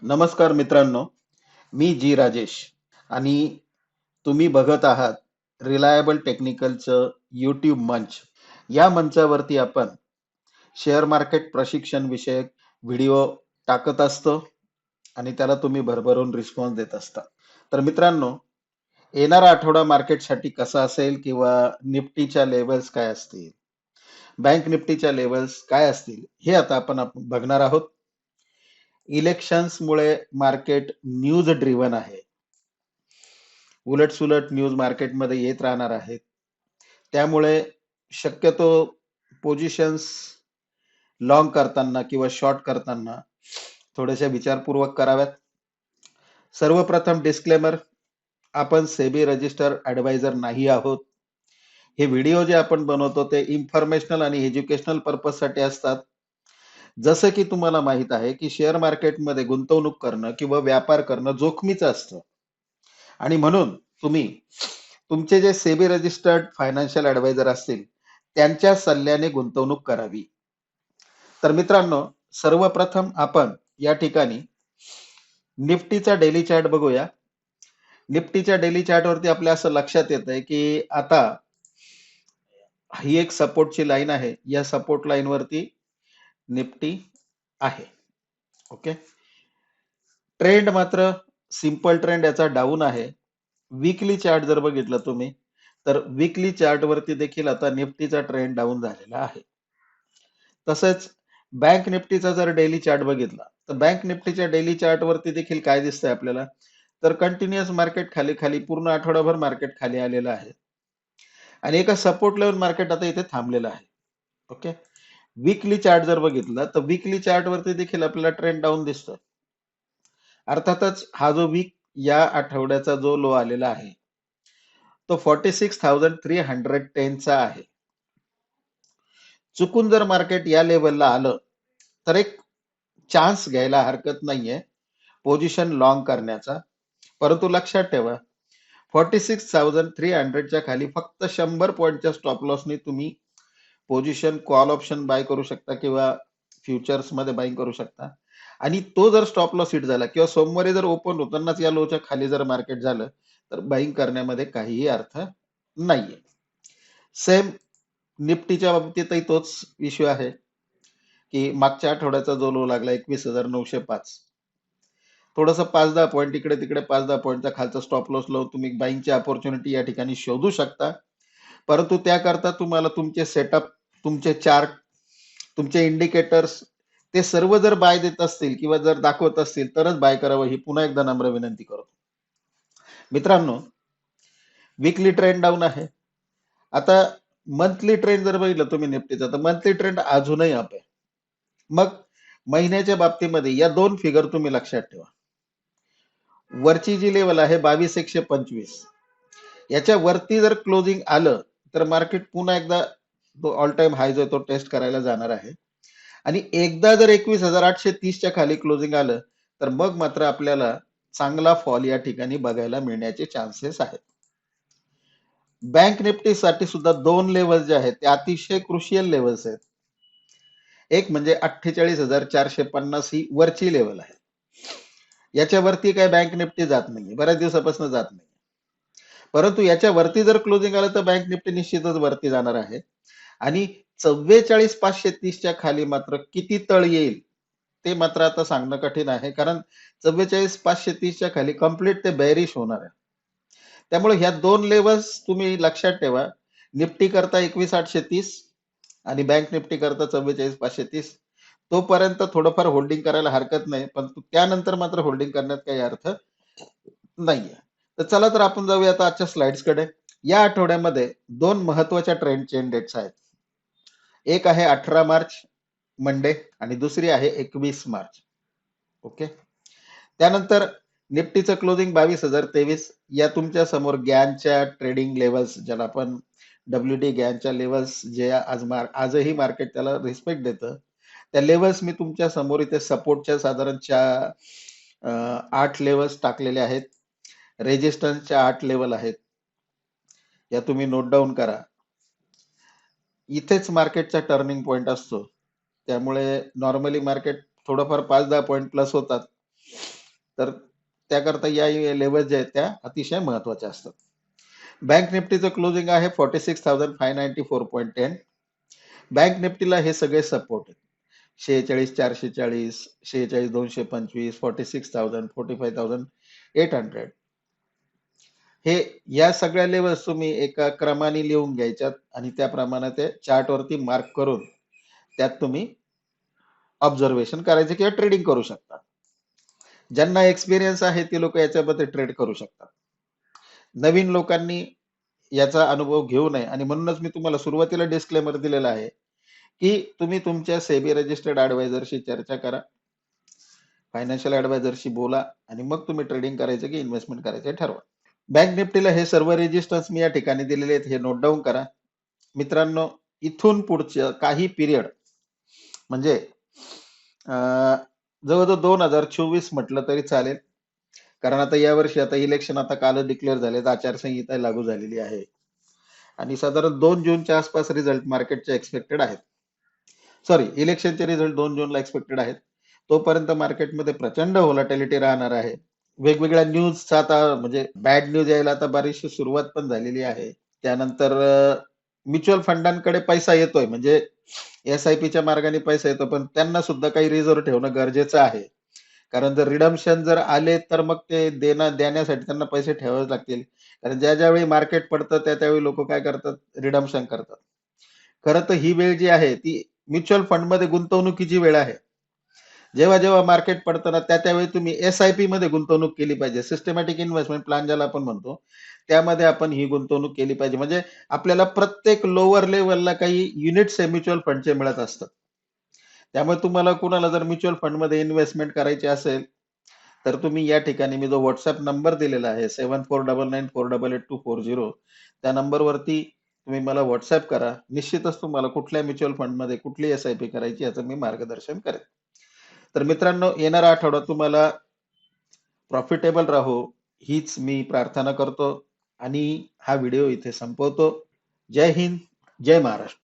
नमस्कार मित्रांनो, मी जी राजेश आणि तुम्ही बघत आहात रिलायबल टेक्निकलचं यूट्यूब मंच. या मंचावरती आपण शेअर मार्केट प्रशिक्षण विषयक व्हिडिओ टाकत असतो आणि त्याला तुम्ही भरभरून रिस्पॉन्स देत असता. तर मित्रांनो, येणारा आठवडा मार्केटसाठी कसा असेल किंवा निफ्टीच्या लेवल्स काय असतील, बँक निफ्टीच्या लेवल्स काय असतील, हे आता आपण बघणार आहोत. इलेक्शन्समुळे मार्केट न्यूज ड्रिव्हन आहे. उलट-सुलट न्यूज मार्केटमध्ये येत राहणार आहेत. त्यामुळे शक्यतो पोझिशन्स लाँग करताना किंवा शॉर्ट करताना थोड्याशा विचारपूर्वक कराव्यात. सर्वप्रथम डिस्क्लेमर, आपण सेबी रजिस्टर ॲडवायझर नाही आहोत. हे व्हिडिओ जे आपण बनवतो ते इन्फॉर्मेशनल आणि एज्युकेशनल पर्पजसाठी असतात. जसं की तुम्हाला माहीत आहे, की शेअर मार्केटमध्ये गुंतवणूक करणं किंवा व्यापार करणं जोखमीचं असतं आणि म्हणून तुम्ही तुमचे जे सेबी रजिस्टर्ड फायनान्शियल ॲडवायझर असतील, त्यांच्या सल्ल्याने गुंतवणूक करावी. तर मित्रांनो, सर्वप्रथम आपण या ठिकाणी निफ्टीचा डेली चार्ट बघूया. निफ्टीच्या डेली चार्टवरती आपल्या असं लक्षात येतंय, की आता ही एक सपोर्टची लाईन आहे. या सपोर्ट लाईनवरती निफ्टी आहे. ओके. ट्रेंड मात्र सिंपल ट्रेंड याचा डाऊन आहे. वीकली चार्ट जर बघितलं तुम्ही, तर वीकली चार्ट वरती देखील आता निफ्टीचा ट्रेंड डाऊन झालेला आहे. तसंच बँक निफ्टीचा जर डेली चार्ट बघितला, तर बँक निफ्टीच्या डेली चार्ट वरती देखील काय दिसतंय आपल्याला, तर कंटिन्युअस मार्केट खाली खाली पूर्ण आठवडाभर मार्केट खाली आलेलं आहे आणि एका सपोर्ट लेवल मार्केट आता इथे थांबलेलं आहे. ओके. वीकली चार्ट जर बघितला, तर वीकली चार्ट वरती देखील आपल्याला ट्रेंड डाऊन दिसतोय. अर्थातच हा जो वीक या आठवड्याचा जो लो आलेला आहे, तो 46,310 चा आहे. चुकून जर मार्केट या लेवलला आलं, तर एक चान्स घ्यायला हरकत नाहीये पोझिशन लॉंग करण्याचा. परंतु लक्षात ठेवा, 46,300 च्या खाली फक्त 100 पॉईंटच्या स्टॉप लॉसनी तुम्ही पोझिशन कॉल ऑप्शन बाय करू शकता किंवा फ्युचर्स मध्ये बाईंग करू शकता. आणि तो जर स्टॉप लॉस हिट झाला किंवा सोमवारी जर ओपन होतानाच या लोच्या खाली जर मार्केट झालं, तर बाईंग करण्यामध्ये काहीही अर्थ नाहीये. सेम निफ्टीच्या बाबतीतही तोच इश्यू आहे, की मागच्या आठवड्याचा जो लो लागला 21,905, थोडंसं 5-10 पॉईंट इकडे तिकडे 5-10 पॉईंटचा खालचा स्टॉप लॉस लावून तुम्ही बाईंगची अपॉर्च्युनिटी या ठिकाणी शोधू शकता. परंतु त्याकरता तुम्हाला तुमचे सेटअप, तुमचे चार्ट, तुमचे इंडिकेटर्स ते सर्व जर बाय देत असतील किंवा जर दाखवत असतील तरच बाय करावं, ही पुन्हा एकदा नम्र विनंती करतो. मित्रांनो, वीकली ट्रेंड डाऊन आहे. आता मंथली ट्रेंड जर बघितलं तुम्ही निफ्टीचा, तर मंथली ट्रेंड अजूनही अप आहे. मग महिन्याच्या बाबतीमध्ये या दोन फिगर तुम्ही लक्षात ठेवा. वरची जी लेवल आहे 22,125, याच्या वरती जर क्लोजिंग आलं, तर मार्केट पुन्हा एकदा तो ऑल टाइम हाय जो आहे तो टेस्ट करायला जाणार आहे. आणि एकदा जर 21,830 च्या खाली क्लोजिंग आलं, तर मग मात्र आपल्याला चांगला फॉल या ठिकाणी बघायला मिळण्याचे चान्सेस आहेत. बँक निफ्टीसाठी सुद्धा दोन लेवल जे आहेत ते अतिशय क्रुशियल लेवल्स आहेत. एक म्हणजे 48,450 ही वरची लेवल आहे. याच्यावरती काय बँक निफ्टी जात नाही, बऱ्याच दिवसापासून जात नाही. परंतु याच्या वरती जर क्लोजिंग आलं तर बँक निफ्टी निश्चितच वरती जाणार आहे. आणि 44,530 च्या खाली मात्र किती तळ येईल ते मात्र आता सांगणं कठीण आहे, कारण 44,530 च्या खाली कम्प्लीट ते बेरिश होणार आहे. त्यामुळे ह्या दोन लेवल्स तुम्ही लक्षात ठेवा. निफ्टी करता 21,830 आणि बँक निफ्टी करता 44,530. तोपर्यंत थोडंफार होल्डिंग करायला हरकत नाही, पण त्यानंतर मात्र होल्डिंग करण्यात काही अर्थ नाहीये. तर चला तर आपण जाऊया आता आजच्या स्लाइड्स कडे. या आठवड्यामध्ये दोन महत्वाच्या ट्रेंड चेन डेट्स आहेत. एक आहे 18 मार्च मंडे आणि दुसरी आहे 21 मार्च. ओके. त्यानंतर निफ्टीचं क्लोजिंग 22,023. या तुमच्या समोर गॅनच्या ट्रेडिंग लेवल्स, ज्याला आपण WD गॅनच्या लेवल्स, जे आजही मार्केट त्याला रिस्पेक्ट देतं, त्या लेवल्स मी तुमच्या समोर इथे सपोर्टच्या साधारण 8 लेवल्स टाकलेले आहेत. रेजिस्टन्सच्या 8 लेवल आहेत. या तुम्ही नोट डाऊन करा. इथेच मार्केटचा टर्निंग पॉइंट असतो. त्यामुळे नॉर्मली मार्केट थोडंफार 5-10 पॉईंट प्लस होतात. तर त्याकरता या लेवल ज्या आहेत त्या अतिशय महत्वाच्या असतात. बँक निफ्टीचं क्लोजिंग आहे 46,594.10. बँक निफ्टीला हे सगळे सपोर्ट आहेत. 46,440, 46,225, 46,000, 45,800. हे या सगळ्या लेवल्स तुम्ही एका क्रमाने लिहून घ्यायच्यात आणि त्याप्रमाणे ते चार्टवरती मार्क करून त्यात तुम्ही ऑब्झर्वेशन करायचे किंवा ट्रेडिंग करू शकता. ज्यांना एक्सपिरियन्स आहे ते लोक याच्यामध्ये ट्रेड करू शकतात. नवीन लोकांनी याचा अनुभव घेऊ नये आणि म्हणूनच मी तुम्हाला सुरुवातीला डिस्क्लेमर दिलेला आहे की तुम्ही तुमच्या सेबी रजिस्टर्ड ऍडवायझरशी चर्चा करा, फायनान्शियल ऍडवायझरशी बोला आणि मग तुम्ही ट्रेडिंग करायचं की इन्व्हेस्टमेंट करायचं ठरवा. बँक निफ्टीला हे सर्व रेजिस्टन्स मी या ठिकाणी दिलेले आहेत, हे नोट डाऊन करा. मित्रांनो, इथून पुढचं काही पिरियड म्हणजे जवळजवळ 2024 म्हटलं तरी चालेल, कारण आता यावर्षी आता इलेक्शन आता काल डिक्लेअर झाले, आचारसंहिता लागू झालेली आहे आणि साधारण 2 जूनच्या आसपास रिझल्ट मार्केटचे एक्सपेक्टेड आहेत. सॉरी, इलेक्शनचे रिझल्ट 2 जूनला एक्सपेक्टेड आहेत. तोपर्यंत मार्केटमध्ये प्रचंड व्होलॅटिलिटी राहणार आहे. वेगवेगळ्या न्यूजचा आता म्हणजे बॅड न्यूज यायला आता बरीचशी सुरुवात पण झालेली आहे. त्यानंतर म्युच्युअल फंडांकडे पैसा येतोय, म्हणजे एसआयपीच्या मार्गाने पैसा येतो, पण त्यांना सुद्धा काही रिझर्व्ह ठेवणं गरजेचं आहे. कारण जर रिडम्शन जर आले तर मग ते देण्यासाठी त्यांना पैसे ठेवावे लागतील. कारण ज्या ज्यावेळी मार्केट पडतं त्यावेळी लोक काय करतात, रिडम्शन करतात. खरं तर ही वेळ जी आहे ती म्युच्युअल फंड मध्ये गुंतवणुकीची वेळ आहे. जेव्हा जेव्हा मार्केट पडतं ना त्यावेळी तुम्ही एसआयपी मध्ये गुंतवणूक केली पाहिजे. सिस्टमॅटिक इन्व्हेस्टमेंट प्लॅन ज्याला आपण म्हणतो, त्यामध्ये आपण ही गुंतवणूक केली पाहिजे. म्हणजे आपल्याला प्रत्येक लोअर लेवलला काही युनिट्स म्युच्युअल फंडचे मिळत असतात. त्यामुळे तुम्हाला कुणाला जर म्युच्युअल फंड मध्ये इन्व्हेस्टमेंट करायची असेल तर तुम्ही या ठिकाणी मी जो व्हॉट्सअप नंबर दिलेला आहे 7499488240, त्या नंबरवरती तुम्ही मला व्हॉट्सअप करा. निश्चितच तुम्हाला कुठल्या म्युच्युअल फंड मध्ये कुठली एसआयपी करायची याचं मी मार्गदर्शन करेन. तर मित्रांनो, येणारा आठवडा तुम्हाला प्रॉफिटेबल राहो हीच मी प्रार्थना करतो आणि हा व्हिडिओ इथे संपवतो. जय हिंद, जय महाराष्ट्र.